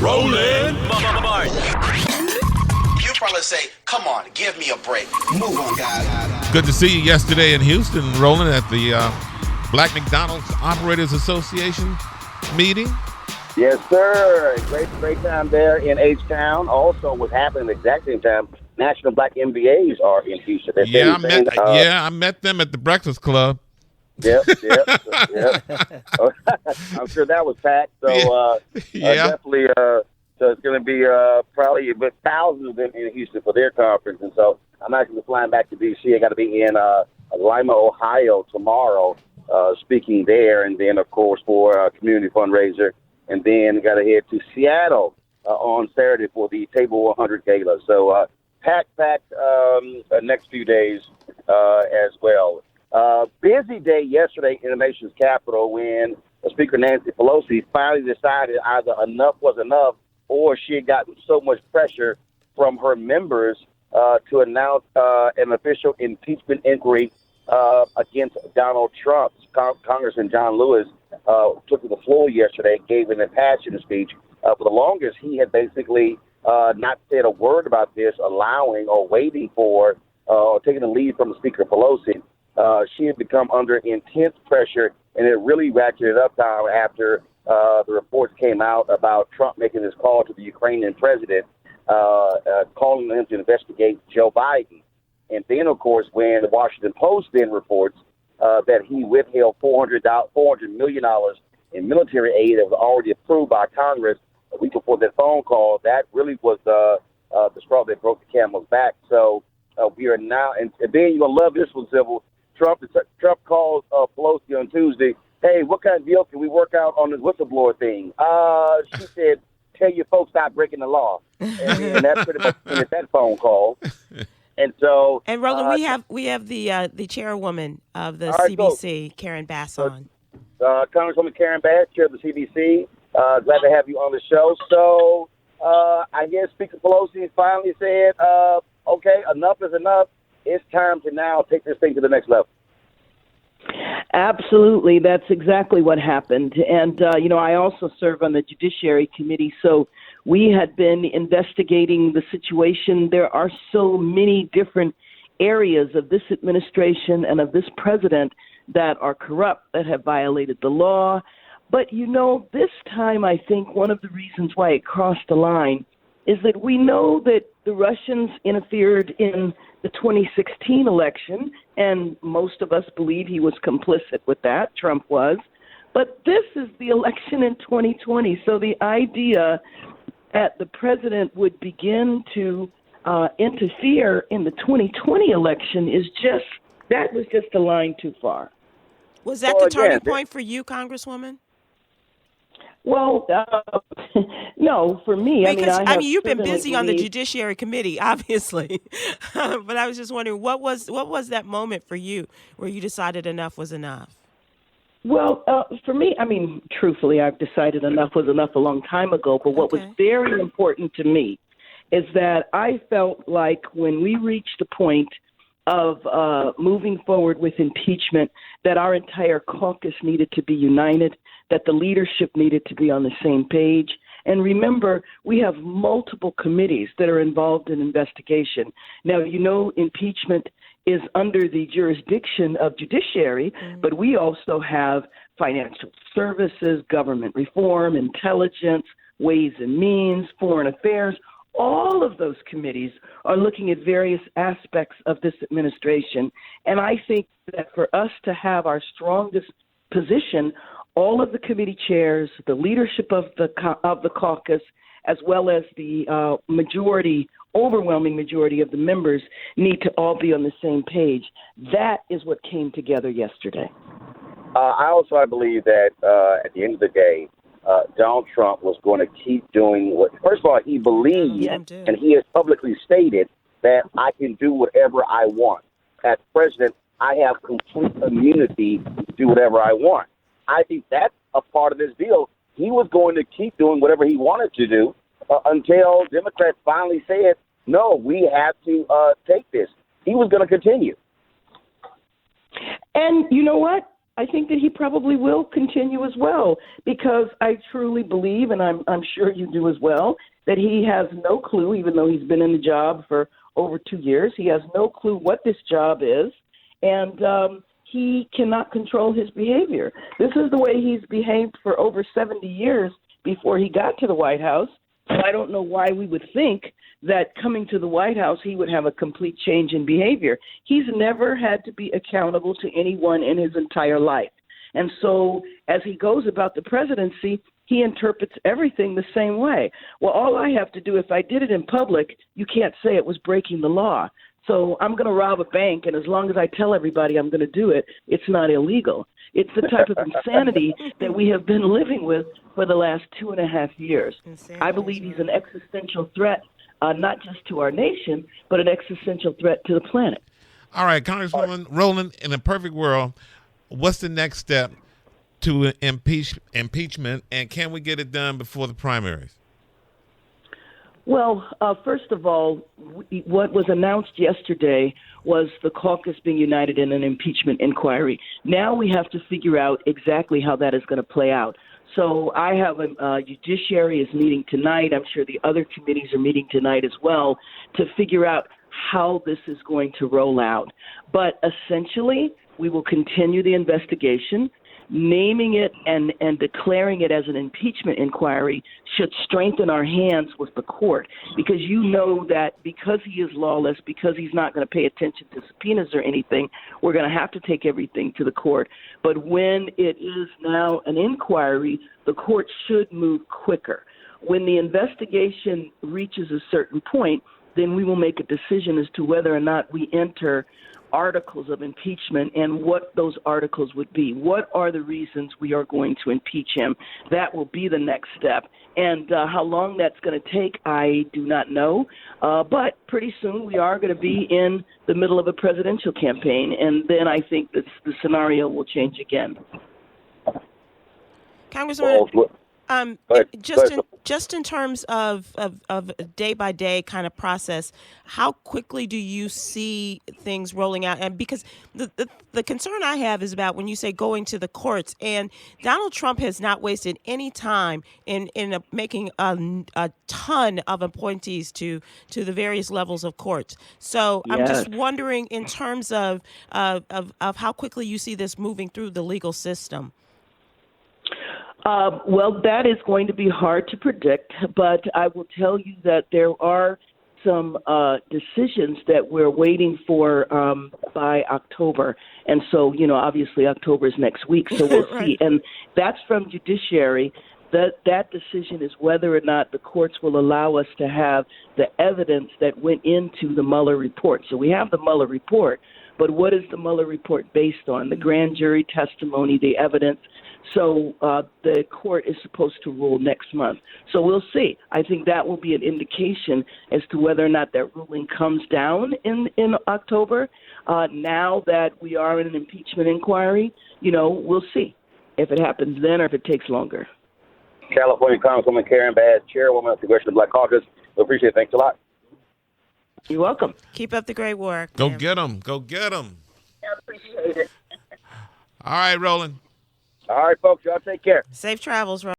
Roland. Mark. You probably say, come on, give me a break. Move on, guys. Good to see you yesterday in Houston, Roland, at the Black McDonald's Operators Association meeting. Yes, sir. Great time there in H-Town. Also, what's happening at the exact same time, National Black MBAs are in Houston. I met them at the Breakfast Club. Yep. I'm sure that was packed. So, definitely. So it's going to be probably thousands in Houston for their conference. And so I'm actually flying back to D.C. I got to be in Lima, Ohio tomorrow, speaking there, and then of course for a community fundraiser. And then got to head to Seattle on Saturday for the Table 100 Gala. So packed next few days as well. Busy day yesterday in the nation's capital when Speaker Nancy Pelosi finally decided either enough was enough or she had gotten so much pressure from her members to announce an official impeachment inquiry against Donald Trump. Congressman John Lewis took to the floor yesterday, gave an impassioned speech. For the longest, he had basically not said a word about this, allowing or waiting for or taking the lead from Speaker Pelosi. She had become under intense pressure, and it really ratcheted up time after the reports came out about Trump making this call to the Ukrainian president, calling him to investigate Joe Biden. And then, of course, when the Washington Post then reports that he withheld $400 million in military aid that was already approved by Congress a week before that phone call, that really was the straw that broke the camel's back. So we are now, and then you're going to love this one, Sybil. Trump calls Pelosi on Tuesday, hey, what kind of deal can we work out on this whistleblower thing? She said, tell your folks stop breaking the law. And that's pretty much that phone call. And so, and Roland, we have the chairwoman of the CBC, Karen Bass, on. Congresswoman Karen Bass, chair of the CBC. Glad to have you on the show. So I guess Speaker Pelosi finally said, okay, enough is enough. It's time to now take this thing to the next level. Absolutely. That's exactly what happened. And, I also serve on the Judiciary Committee, so we had been investigating the situation. There are so many different areas of this administration and of this president that are corrupt, that have violated the law. But, this time I think one of the reasons why it crossed the line is that we know that the Russians interfered in the 2016 election, and most of us believe he was complicit with that. Trump was. But this is the election in 2020. So the idea that the president would begin to interfere in the 2020 election was just a line too far. Was that the turning point for you, Congresswoman? Well, no, for me. Because, you've been busy on the Judiciary Committee, obviously. But I was just wondering, what was that moment for you where you decided enough was enough? Well, for me, truthfully, I've decided enough was enough a long time ago. But what was very important to me is that I felt like when we reached the point of moving forward with impeachment, that our entire caucus needed to be united, that the leadership needed to be on the same page. And remember, we have multiple committees that are involved in investigation. Now, impeachment is under the jurisdiction of judiciary, but we also have financial services, government reform, intelligence, ways and means, foreign affairs. All of those committees are looking at various aspects of this administration. And I think that for us to have our strongest position, all of the committee chairs, the leadership of the caucus, as well as the overwhelming majority of the members need to all be on the same page. That is what came together yesterday. I believe that at the end of the day, Donald Trump was going to keep doing what, first of all, he believed, and he has publicly stated that I can do whatever I want. As president, I have complete immunity to do whatever I want. I think that's a part of this deal. He was going to keep doing whatever he wanted to do until Democrats finally said, no, we have to take this. He was going to continue. And you know what? I think that he probably will continue as well, because I truly believe, and I'm sure you do as well, that he has no clue, even though he's been in the job for over 2 years, he has no clue what this job is, and he cannot control his behavior. This is the way he's behaved for over 70 years before he got to the White House. So I don't know why we would think that coming to the White House, he would have a complete change in behavior. He's never had to be accountable to anyone in his entire life. And so as he goes about the presidency, he interprets everything the same way. Well, all I have to do, if I did it in public, you can't say it was breaking the law. So I'm going to rob a bank, and as long as I tell everybody I'm going to do it, it's not illegal. It's the type of insanity that we have been living with for the last 2.5 years. I believe he's an existential threat, not just to our nation, but an existential threat to the planet. All right, Congresswoman Roland, in a perfect world, what's the next step to impeachment, and can we get it done before the primaries? Well, first of all, what was announced yesterday was the caucus being united in an impeachment inquiry. Now we have to figure out exactly how that is going to play out. So I have a judiciary is meeting tonight. I'm sure the other committees are meeting tonight as well to figure out how this is going to roll out. But essentially, we will continue the investigation. Naming it and declaring it as an impeachment inquiry should strengthen our hands with the court, because you know that because he is lawless, because he's not going to pay attention to subpoenas or anything, we're going to have to take everything to the court. But when it is now an inquiry, the court should move quicker. When the investigation reaches a certain point, then we will make a decision as to whether or not we enter articles of impeachment and what those articles would be. What are the reasons we are going to impeach him? That will be the next step. And how long that's going to take, I do not know. But pretty soon we are going to be in the middle of a presidential campaign, and then I think that the scenario will change again. Congressman, just in terms of day by day kind of process, how quickly do you see things rolling out? And because the concern I have is about when you say going to the courts, and Donald Trump has not wasted any time in making a ton of appointees to the various levels of courts. So I'm just wondering in terms of how quickly you see this moving through the legal system. Well, that is going to be hard to predict, but I will tell you that there are some decisions that we're waiting for by October. And so, obviously October is next week, so we'll see. And that's from judiciary. That decision is whether or not the courts will allow us to have the evidence that went into the Mueller report. So we have the Mueller report, but what is the Mueller report based on? The grand jury testimony, the evidence. So the court is supposed to rule next month. So we'll see. I think that will be an indication as to whether or not that ruling comes down in October. Now that we are in an impeachment inquiry, we'll see if it happens then or if it takes longer. California Congresswoman Karen Bass, Chairwoman of the Congressional Black Caucus. We appreciate it. Thanks a lot. You're welcome. Keep up the great work. Go get them. Go get them. I appreciate it. All right, Roland. All right, folks. Y'all take care. Safe travels, Roland.